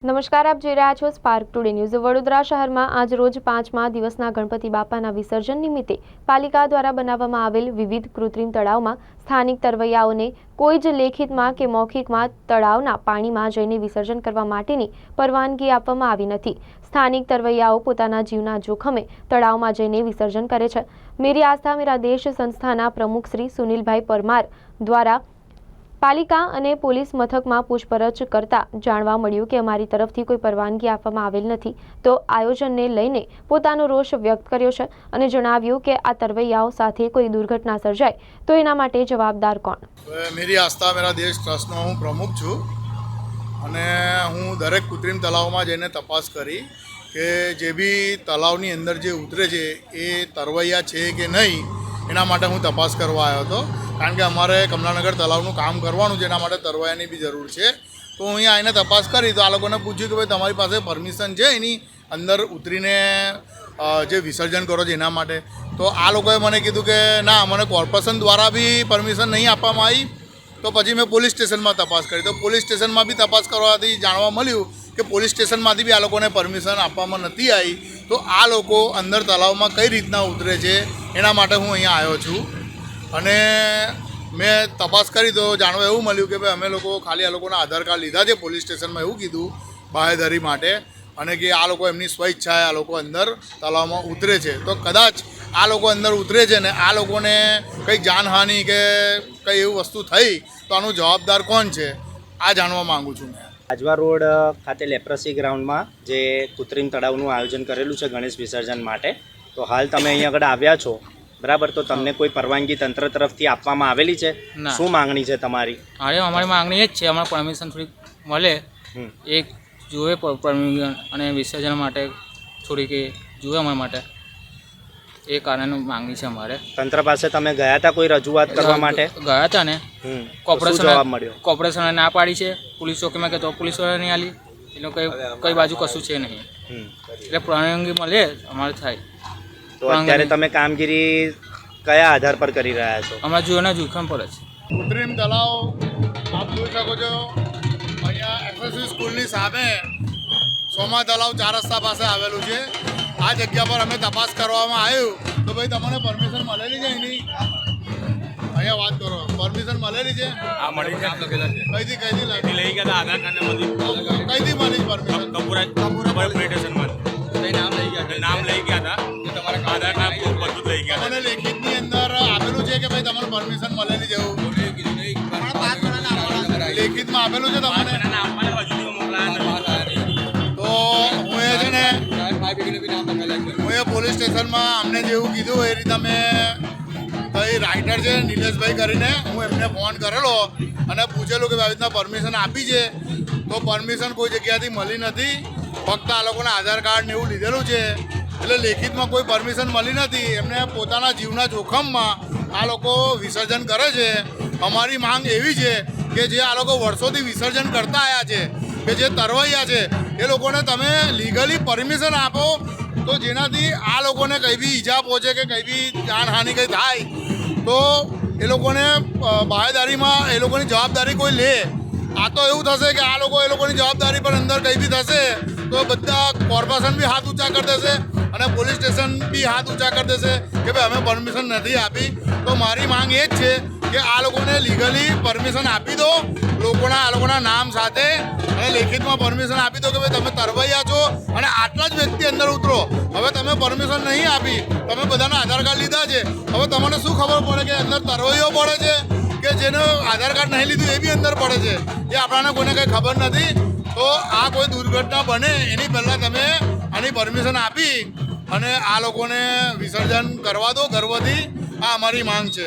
નમસ્કાર, આપ જોઈ રહ્યા છો સ્પાર્ક ટુડે ન્યૂઝ। વડોદરા શહેરમાં આજ રોજ 5મા દિવસના ગણપતિ બાપાના વિસર્જન નિમિત્તે પાલિકા દ્વારા બનાવવામાં આવેલ વિવિધ કૃત્રિમ તળાવમાં સ્થાનિક તરવૈયાઓને કોઈ જ લેખિતમાં કે મૌખિકમાં તળાવના પાણીમાં જઈને વિસર્જન કરવા માટેની પરવાનગી આપવામાં આવી નથી। સ્થાનિક તરવૈયાઓ પોતાના જીવના જોખમે તળાવમાં જઈને વિસર્જન કરે છે। મેરી આસ્થા મેરા દેશ સંસ્થાના પ્રમુખ શ્રી સુનિલભાઈ પરમાર દ્વારા પાલિકા અને પોલીસ મથકમાં પૂછપરછ કરતા જાણવા મળ્યું કે અમારી તરફથી કોઈ પરવાનગી આપવામાં આવેલ નથી। તો આયોજનને લઈને પોતાનો રોષ વ્યક્ત કર્યો છે અને જણાવ્યું કે આ તરવૈયાઓ સાથે કોઈ દુર્ઘટના સર્જાય તો એના માટે જવાબદાર કોણ। મેરી આસ્થા મેરા દેશ ટ્રસ્ટનો હું પ્રમુખ છું અને હું દરેક કૃત્રિમ તળાવમાં જઈને તપાસ કરી કે જે બી તળાવની અંદર જે ઉતરે છે એ તરવૈયા છે કે નહીં, એના માટે હું તપાસ કરવા આવ્યો હતો। કારણ કે અમારે કમલાનગર તળાવનું કામ કરવાનું છે, એના માટે તરવૈયાની બી જરૂર છે। તો અહીંયા આવીને તપાસ કરી તો આ લોકોને પૂછ્યું કે ભાઈ તમારી પાસે પરમિશન છે એની અંદર ઉતરીને જે વિસર્જન કરો છો એના માટે? તો આ લોકોએ મને કીધું કે ના, મને કોર્પોરેશન દ્વારા બી પરમિશન નહીં આપવામાં આવી। તો પછી મેં પોલીસ સ્ટેશનમાં તપાસ કરી તો પોલીસ સ્ટેશનમાં બી તપાસ કરવાથી જાણવા મળ્યું કે પોલીસ સ્ટેશનમાંથી બી આ લોકોને પરમિશન આપવામાં નથી આવી। તો આ લોકો અંદર તળાવમાં કઈ રીતના ઉતરે છે એના માટે હું અહીંયા આવ્યો છું અને મેં તપાસ કરી તો જાણવા એવું મળ્યું કે ભાઈ અમે લોકો ખાલી આ લોકોના આધાર કાર્ડ લીધા છે પોલીસ સ્ટેશનમાં, એવું કીધું બાહેધરી માટે, અને કે આ લોકો એમની સ્વઈચ્છાએ આ લોકો અંદર તળાવમાં ઉતરે છે। તો કદાચ આ લોકો અંદર ઉતરે છે ને આ લોકોને કંઈ જાનહાનિ કે કંઈ એવું વસ્તુ થઈ તો આનું જવાબદાર કોણ છે, આ જાણવા માગું છું મેં। આજવા રોડ ખાતે લેપ્રસી ગ્રાઉન્ડમાં જે કૃત્રિમ તળાવનું આયોજન કરેલું છે ગણેશ વિસર્જન માટે, તો હાલ તમે અહીંયા આગળ આવ્યા છો, બરાબર? તો તમને કોઈ પરવાનગી તંત્ર તરફથી આપવામાં આવેલી છે? શું માંગણી છે તમારી? અરે અમારી માંગણી એ જ છે, અમારે પરમિશન થોડીક મળે, એક જોવે પરમિશન, અને વિસર્જન માટે થોડીક એ જોવે અમારા માટે, એ કારણે માંગણી છે અમારે। તંત્ર પાસે તમે ગયા હતા કોઈ રજૂઆત કરવા માટે? ગયા હતા ને, જવાબ મળ્યો? કોર્પોરેશને ના પાડી છે, પોલીસ ચોકીમાં કહેતો પોલીસ વાળા નહીં આલી, એનો કઈ બાજુ કશું છે નહીં, એટલે પરવાનગી મળે અમારે થાય। તો અત્યારે તમે કામગીરી કયા આધાર પર કરી રહ્યા છો? અમારા જીવનના જોખમ પડે છે। કૃત્રિમ તળાવ આપ જોઈ શકો છો, અહીંયા એસએસસી સ્કૂલની સામે સોમા તળાવ 4 રસ્તા પાસે આવેલું છે। આ જગ્યા પર અમે તપાસ કરવામાં આવ્યું તો ભાઈ તમને પરમિશન મળેલી છે એની? અહીંયા વાત કરો, પરમિશન મળેલી છે? આ મળી છે, કઈથી લાગી? લઈ ગયા હતા આધાર કાર્ડ ને બધું। કઈથી મળી પરમિશન? કપૂરા સ્ટેશનમાં નામ લઈ ગયા હતા, તમારા આધાર કાર્ડ બધું લઈ ગયા મને લેખિતની અંદર આપેલું છે કે ભાઈ તમને પરમિશન મળેલી છે એવું? લેખિતમાં આપેલું છે તમને? તો હું એ છે ને હું એ પોલીસ સ્ટેશનમાં અમને જેવું કીધું એ રીતે અમે ભાઈ રાઇટર છે નિલેશભાઈ કરીને, હું એમને ફોન કરેલો અને પૂછેલું કે આવી રીતના પરમિશન આપી છે, તો પરમિશન કોઈ જગ્યાથી મળી નથી, ફક્ત આ લોકોના આધાર કાર્ડ ને એવું લીધેલું છે, એટલે લેખિતમાં કોઈ પરમિશન મળી નથી। એમને પોતાના જીવના જોખમમાં આ લોકો વિસર્જન કરે છે। અમારી માંગ એવી છે કે જે આ લોકો વર્ષોથી વિસર્જન કરતા આવ્યા છે, કે જે તરવૈયા છે, એ લોકોને તમે લીગલી પરમિશન આપો તો જેનાથી આ લોકોને કંઈ બી ઈજા પહોંચે કે કંઈ બી જાનહાનિ કંઈ થાય તો એ લોકોને બાહેદારીમાં એ લોકોની જવાબદારી કોઈ લે। આ તો એવું થશે કે આ લોકો એ લોકોની જવાબદારી પર અંદર કંઈ બી થશે તો બધા કોર્પોરેશન બી હાથ ઊંચા કરી દેશે અને પોલીસ સ્ટેશન બી હાથ ઊંચા કરી દેશે કે ભાઈ અમે પરમિશન નથી આપી। તો મારી માંગ એ જ છે કે આ લોકોને લીગલી પરમિશન આપી દો, આ લોકોના નામ સાથે, અને લેખિતમાં પરમિશન આપી દો કે ભાઈ તમે તરવૈયા છો અને આટલા જ વ્યક્તિ અંદર ઉતરો। હવે તમે પરમિશન નહીં આપી, તમે બધાના આધાર કાર્ડ લીધા છે, હવે તમને શું ખબર પડે કે અંદર તરવૈયો પડે છે કે જેનો આધાર કાર્ડ નહીં લીધું એ બી અંદર પડે છે, એ આપણને કોઈને કંઈ ખબર નથી। તો આ કોઈ દુર્ઘટના બને એની પહેલાં તમે આની પરમિશન આપી અને આ લોકોને વિસર્જન કરવા દો ગર્વથી, આ અમારી માંગ છે।